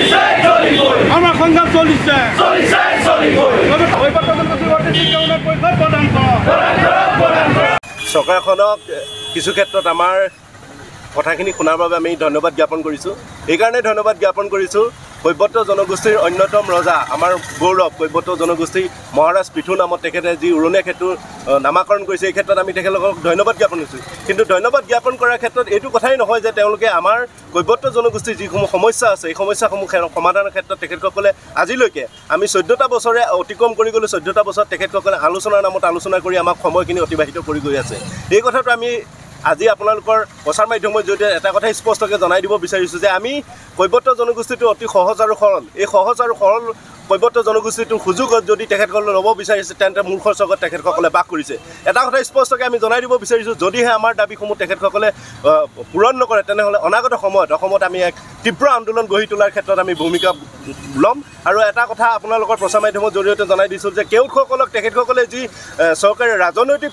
আমাৰ সংগ্ৰাম চলিছে চৰকাৰখনক কিছু ক্ষেত্ৰত আমাৰ কথাখিনি শুনাৰ বাবে আমি ধন্যবাদ জ্ঞাপন কৰিছোঁ। এইকাৰণে ধন্যবাদ জ্ঞাপন কৰিছোঁ কৈবৰ্ত জনগোষ্ঠীৰ অন্যতম ৰজা আমাৰ গৌৰৱ কৈবৰ্ত জনগোষ্ঠী মহাৰাজ পৃথু নামত তেখেতে যি উৰণীয়া সেতু নামাকৰণ কৰিছে, এই ক্ষেত্ৰত আমি তেখেতলোকক ধন্যবাদ জ্ঞাপন কৰিছোঁ। কিন্তু ধন্যবাদ জ্ঞাপন কৰাৰ ক্ষেত্ৰত এইটো কথাই নহয় যে তেওঁলোকে আমাৰ কৈবৰ্ত জনগোষ্ঠীৰ যিসমূহ সমস্যা আছে এই সমস্যাসমূহ সমাধানৰ ক্ষেত্ৰত তেখেতসকলে আজিলৈকে আমি 14টা বছৰে অতিক্ৰম কৰি গ'লোঁ। 14টা বছৰত তেখেতসকলে আলোচনাৰ নামত আলোচনা কৰি আমাক সময়খিনি অতিবাহিত কৰি গৈ আছে। এই কথাটো আমি আজি আপোনালোকৰ প্ৰচাৰ মাধ্যমৰ জৰিয়তে এটা কথাই স্পষ্টকৈ জনাই দিব বিচাৰিছোঁ যে আমি কৈবৰ্ত জনগোষ্ঠীটো অতি সহজ আৰু সৰল, এই সহজ আৰু সৰল কৈবৰ্ত জনগোষ্ঠীটোৰ সুযোগত যদি তেখেতসকলে ল'ব বিচাৰিছে তেন্তে মূৰ্খৰ চগত তেখেতসকলে বাস কৰিছে। এটা কথা স্পষ্টকৈ আমি জনাই দিব বিচাৰিছোঁ, যদিহে আমাৰ দাবীসমূহ তেখেতসকলে পূৰণ নকৰে তেনেহ'লে অনাগত সময়ত অসমত আমি এক তীব্ৰ আন্দোলন গঢ়ি তোলাৰ ক্ষেত্ৰত আমি ভূমিকা ল'ম। আৰু এটা কথা আপোনালোকৰ প্ৰচাৰ মাধ্যমৰ জৰিয়তে জনাই দিছোঁ যে কেওটসকলক তেখেতসকলে যি চৰকাৰে ৰাজনৈতিক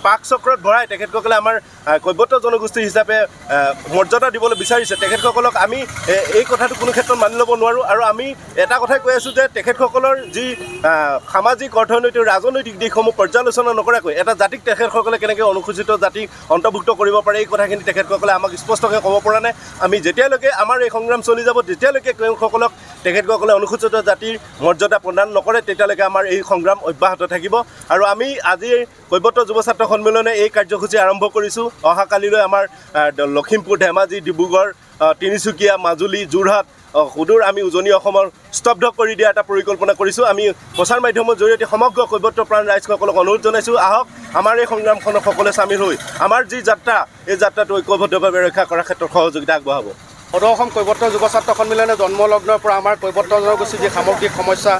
পাক চক্ৰত ভৰাই তেখেতসকলে আমাৰ কৈবৰ্ত জনগোষ্ঠী হিচাপে মৰ্যাদা দিবলৈ বিচাৰিছে, তেখেতসকলক আমি এই কথাটো কোনো ক্ষেত্ৰত মানি ল'ব নোৱাৰোঁ। আৰু আমি এটা কথাই কৈ আছোঁ যে তেখেতসকলৰ যি সামাজিক অৰ্থনৈতিক ৰাজনৈতিক দিশসমূহ পৰ্যালোচনা নকৰাকৈ এটা জাতিক তেখেতসকলে কেনেকৈ অনুসূচিত জাতিক অন্তৰ্ভুক্ত কৰিব পাৰে এই কথাখিনি তেখেতসকলে আমাক স্পষ্টকৈ ক'ব পৰা নাই। আমি যেতিয়ালৈকে আমাৰ এই সংগ্ৰাম চলি যাব তেতিয়ালৈকে তেওঁসকলক তেখেতসকলে অনুসূচিত জাতিৰ মৰ্যাদা প্ৰদান নকৰে তেতিয়ালৈকে আমাৰ এই সংগ্ৰাম অব্যাহত থাকিব। আৰু আমি আজি কৈবৰ্ত যুৱ ছাত্ৰ সন্মিলনে এই কাৰ্যসূচী আৰম্ভ কৰিছোঁ। অহাকালিলৈ আমাৰ লখিমপুৰ, ধেমাজি, ডিব্ৰুগড়, তিনিচুকীয়া, মাজুলী, যোৰহাট, সুদূৰ আমি উজনি অসমৰ স্তব্ধ কৰি দিয়া এটা পৰিকল্পনা কৰিছোঁ। আমি প্ৰচাৰ মাধ্যমৰ জৰিয়তে সমগ্ৰ কৈবৰ্ত প্ৰাণ ৰাইজসকলক অনুৰোধ জনাইছোঁ, আহক আমাৰ এই সংগ্ৰামখনত সকলোৱে চামিল হৈ আমাৰ যি যাত্ৰা এই যাত্ৰাটো ঐক্যবদ্ধভাৱে ৰক্ষা কৰাৰ ক্ষেত্ৰত সহযোগিতা আগবঢ়াব। সদৌ অসম কৈবৰ্ত যুৱ ছাত্ৰ সন্মিলনে জন্মলগ্নৰ পৰা আমাৰ কৈবৰ্ত জনগোষ্ঠীৰ যি সামগ্ৰিক সমস্যা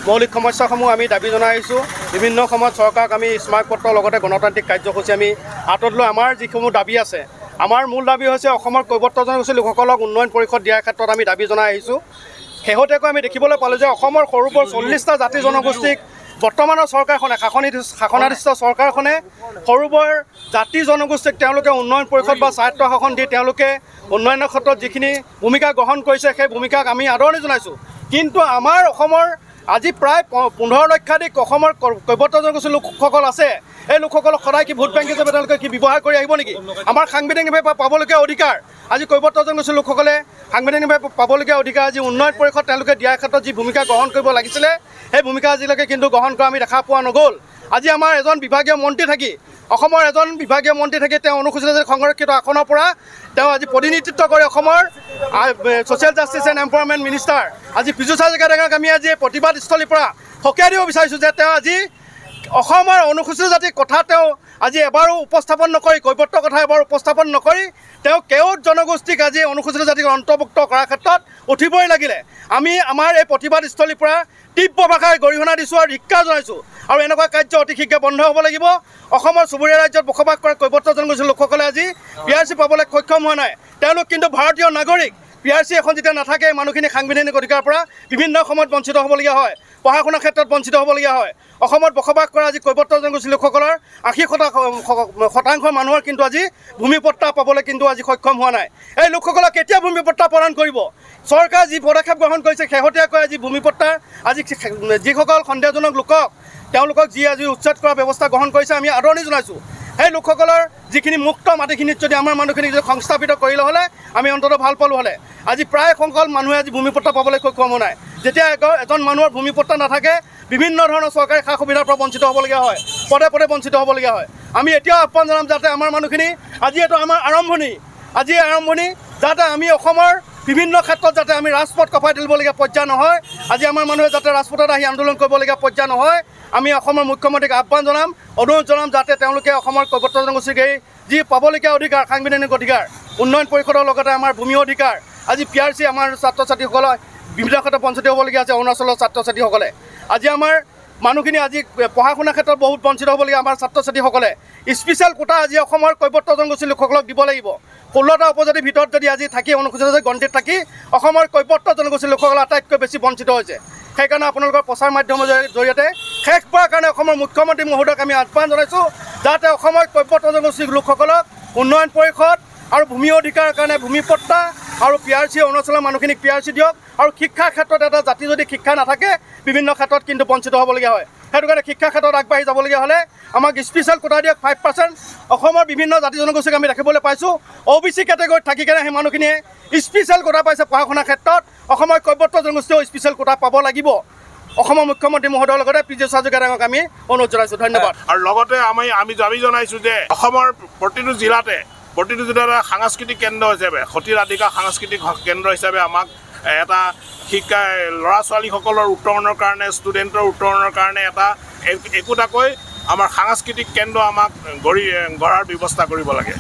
মৌলিক সমস্যাসমূহ আমি দাবী জনাই আহিছোঁ। বিভিন্ন সময়ত চৰকাৰক আমি স্মাৰকপত্ৰৰ লগতে গণতান্ত্ৰিক কাৰ্যসূচী আমি হাতত লৈ আমাৰ যিসমূহ দাবী আছে, আমাৰ মূল দাবী হৈছে অসমৰ কৈবৰ্ত জনগোষ্ঠীৰ লোকসকলক উন্নয়ন পৰিষদ দিয়াৰ ক্ষেত্ৰত আমি দাবী জনাই আহিছোঁ। শেহতীয়াকৈ আমি দেখিবলৈ পালোঁ যে অসমৰ সৰু বৰ 40টা জাতি জনগোষ্ঠীক বৰ্তমানৰ চৰকাৰখনে শাসনাধিষ্ঠ চৰকাৰখনে সৰু বৰ জাতি জনগোষ্ঠীক তেওঁলোকে উন্নয়ন পৰিষদ বা স্বায়ত্ব শাসন দি তেওঁলোকে উন্নয়নৰ ক্ষেত্ৰত যিখিনি ভূমিকা গ্ৰহণ কৰিছে সেই ভূমিকাক আমি আদৰণি জনাইছোঁ। কিন্তু আমাৰ অসমৰ আজি প্ৰায় 15 লক্ষাধিক অসমৰ কৈবৰ্ত জনগোষ্ঠীৰ লোকসকল আছে। এই লোকসকলক সদায় কি ভোট বেংক হিচাপে তেওঁলোকে কি ব্যৱহাৰ কৰি আহিব নেকি? আমাৰ সাংবিধানিকভাৱে পাবলগীয়া অধিকাৰ আজি কৈবৰ্ত জনগোষ্ঠীৰ লোকসকলে সাংবিধানিকভাৱে পাবলগীয়া অধিকাৰ আজি উন্নয়ন পৰিষদ তেওঁলোকে দিয়াৰ ক্ষেত্ৰত যি ভূমিকা গ্ৰহণ কৰিব লাগিছিলে সেই ভূমিকা আজিলৈকে কিন্তু গ্ৰহণ কৰা আমি দেখা পোৱা নগ'ল। আজি আমাৰ এজন বিভাগীয় মন্ত্ৰী থাকি অসমৰ এজন বিভাগীয় মন্ত্ৰী থাকি তেওঁ অনুসূচিত সংৰক্ষিত আসনৰ পৰা তেওঁ আজি প্ৰতিনিধিত্ব কৰি অসমৰ social justice and empowerment minister আজি পীযুষ হাজৰিকাক আমি আজি প্ৰতিবাদস্থলীৰ পৰা সকীয়াই দিব বিচাৰিছোঁ যে তেওঁ আজি অসমৰ অনুসূচিত জাতিৰ কথা তেওঁ আজি এবাৰো উপস্থাপন নকৰি কৈবৰ্ত কথা এবাৰ উপস্থাপন নকৰি তেওঁ কেওট জনগোষ্ঠীক আজি অনুসূচিত জাতিক অন্তৰ্ভুক্ত কৰাৰ ক্ষেত্ৰত উঠিবই লাগিলে। আমি আমাৰ এই প্ৰতিবাদস্থলীৰ পৰা তীব্ৰ ভাষাৰে গৰিহণা দিছোঁ আৰু ধিক্কাৰ জনাইছোঁ। আৰু এনেকুৱা কাৰ্য অতি শীঘ্ৰে বন্ধ হ'ব লাগিব। অসমৰ চুবুৰীয়া ৰাজ্যত বসবাস কৰা কৈবৰ্ত জনগোষ্ঠীৰ লোকসকলে আজি PRC পাবলৈ সক্ষম হোৱা নাই। তেওঁলোক কিন্তু ভাৰতীয় নাগৰিক। PRC এখন যেতিয়া নাথাকে মানুহখিনি সাংবিধানিক অধিকাৰৰ পৰা বিভিন্ন সময়ত বঞ্চিত হ'বলগীয়া হয়, পঢ়া শুনাৰ ক্ষেত্ৰত বঞ্চিত হ'বলগীয়া হয়। অসমত বসবাস কৰা আজি কৈবৰ্ত জনগোষ্ঠীৰ লোকসকলৰ 80% মানুহৰ কিন্তু আজি ভূমিপট্টা পাবলৈ কিন্তু আজি সক্ষম হোৱা নাই। এই লোকসকলক কেতিয়া ভূমিপট্টা প্ৰদান কৰিব? চৰকাৰে যি পদক্ষেপ গ্ৰহণ কৰিছে শেহতীয়াকৈ আজি ভূমিপট্টাৰ আজি যিসকল সন্দেহজনক লোকক তেওঁলোকক যি আজি উচ্ছেদ কৰাৰ ব্যৱস্থা গ্ৰহণ কৰিছে আমি আদৰণি জনাইছোঁ। সেই লোকসকলৰ যিখিনি মুক্ত মাটিখিনিত যদি আমাৰ মানুহখিনিক যদি সংস্থাপিত কৰিলে হ'লে আমি অন্ততঃ ভাল পালোঁ হ'লে। আজি প্ৰায় সংখ্যক মানুহে আজি ভূমিপট্টা পাবলৈ সক্ষম হোৱা নাই। যেতিয়া এজন মানুহৰ ভূমিপট্টা নাথাকে বিভিন্ন ধৰণৰ চৰকাৰী সা সুবিধাৰ পৰা বঞ্চিত হ'বলগীয়া হয়, পদে পদে বঞ্চিত হ'বলগীয়া হয়। আমি এতিয়াও আহ্বান জনাম যাতে আমাৰ মানুহখিনি আজি এইটো আমাৰ আৰম্ভণি, আজি আৰম্ভণি যাতে আমি অসমৰ বিভিন্ন ক্ষেত্ৰত যাতে আমি ৰাজপথ কঁপাই তুলিবলগীয়া পৰ্যায় নহয়, আজি আমাৰ মানুহে যাতে ৰাজপথত আহি আন্দোলন কৰিবলগীয়া পৰ্যায় নহয়। আমি অসমৰ মুখ্যমন্ত্ৰীক আহ্বান জনাম, অনুৰোধ জনাম যাতে তেওঁলোকে অসমৰ কৈবৰ্ত জনগোষ্ঠীক এই যি পাবলগীয়া অধিকাৰ সাংবিধানিক অধিকাৰ উন্নয়ন পৰিষদৰ লগতে আমাৰ ভূমি অধিকাৰ আজি PRC আমাৰ ছাত্ৰ ছাত্ৰীসকলে বিভিন্ন ক্ষেত্ৰত বঞ্চিত হ'বলগীয়া আছে। অৰুণাচলৰ ছাত্ৰ ছাত্ৰীসকলে আজি আমাৰ মানুহখিনি আজি পঢ়া শুনাৰ ক্ষেত্ৰত বহুত বঞ্চিত হ'বলগীয়া আমাৰ ছাত্ৰ ছাত্ৰীসকলে স্পেচিয়েল কোটা আজি অসমৰ কৈবৰ্ত জনগোষ্ঠীৰ লোকসকলক দিব লাগিব। 16টা উপজাতিৰ ভিতৰত যদি আজি থাকি অনুসূচিত গণতিত থাকি অসমৰ কৈবৰ্ত জনগোষ্ঠীৰ লোকসকল আটাইতকৈ বেছি বঞ্চিত হৈছে। সেইকাৰণে আপোনালোকৰ প্ৰচাৰ মাধ্যমৰ জৰিয়তে শেষ কৰাৰ কাৰণে অসমৰ মুখ্যমন্ত্ৰী মহোদয়ক আমি আহ্বান জনাইছোঁ যাতে অসমৰ কৈবৰ্ত জনগোষ্ঠীৰ লোকসকলক উন্নয়ন পৰিষদ আৰু ভূমি অধিকাৰৰ কাৰণে ভূমিপট্টা আৰু PRC অৰুণাচলৰ মানুহখিনিক PRC দিয়ক আৰু শিক্ষাৰ ক্ষেত্ৰত এটা জাতি যদি শিক্ষা নাথাকে বিভিন্ন ক্ষেত্ৰত কিন্তু বঞ্চিত হ'বলগীয়া হয় সেইটো কাৰণে শিক্ষাৰ ক্ষেত্ৰত আগবাঢ়ি যাবলগীয়া হ'লে আমাক স্পেচিয়েল কোটা দিয়ক 5%। অসমৰ বিভিন্ন জাতি জনগোষ্ঠীক আমি দেখিবলৈ পাইছোঁ OBC কেটেগৰীত থাকি কেনে সেই মানুহখিনিয়ে স্পেচিয়েল কোটা পাইছে পঢ়া শুনাৰ ক্ষেত্ৰত। অসমৰ কৈৱৰ্ত জনগোষ্ঠীয়েও স্পেচিয়েল কোটা পাব লাগিব। অসমৰ মুখ্যমন্ত্ৰী মহোদয়ৰ লগতে পীযুষ হাজৰিকাক আমি অনুৰোধ জনাইছোঁ। ধন্যবাদ। আৰু লগতে আমি দাবী জনাইছোঁ যে অসমৰ প্ৰতিটো জিলাতে সাংস্কৃতিক কেন্দ্ৰ হিচাপে সতী ৰাধিকা সাংস্কৃতিক কেন্দ্ৰ হিচাপে আমাক এটা শিক্ষা ল'ৰা ছোৱালীসকলৰ উত্তৰণৰ কাৰণে ষ্টুডেণ্টৰ উত্তৰণৰ কাৰণে এটা একোটাকৈ আমাৰ সাংস্কৃতিক কেন্দ্ৰ আমাক গঢ়াৰ ব্যৱস্থা কৰিব লাগে।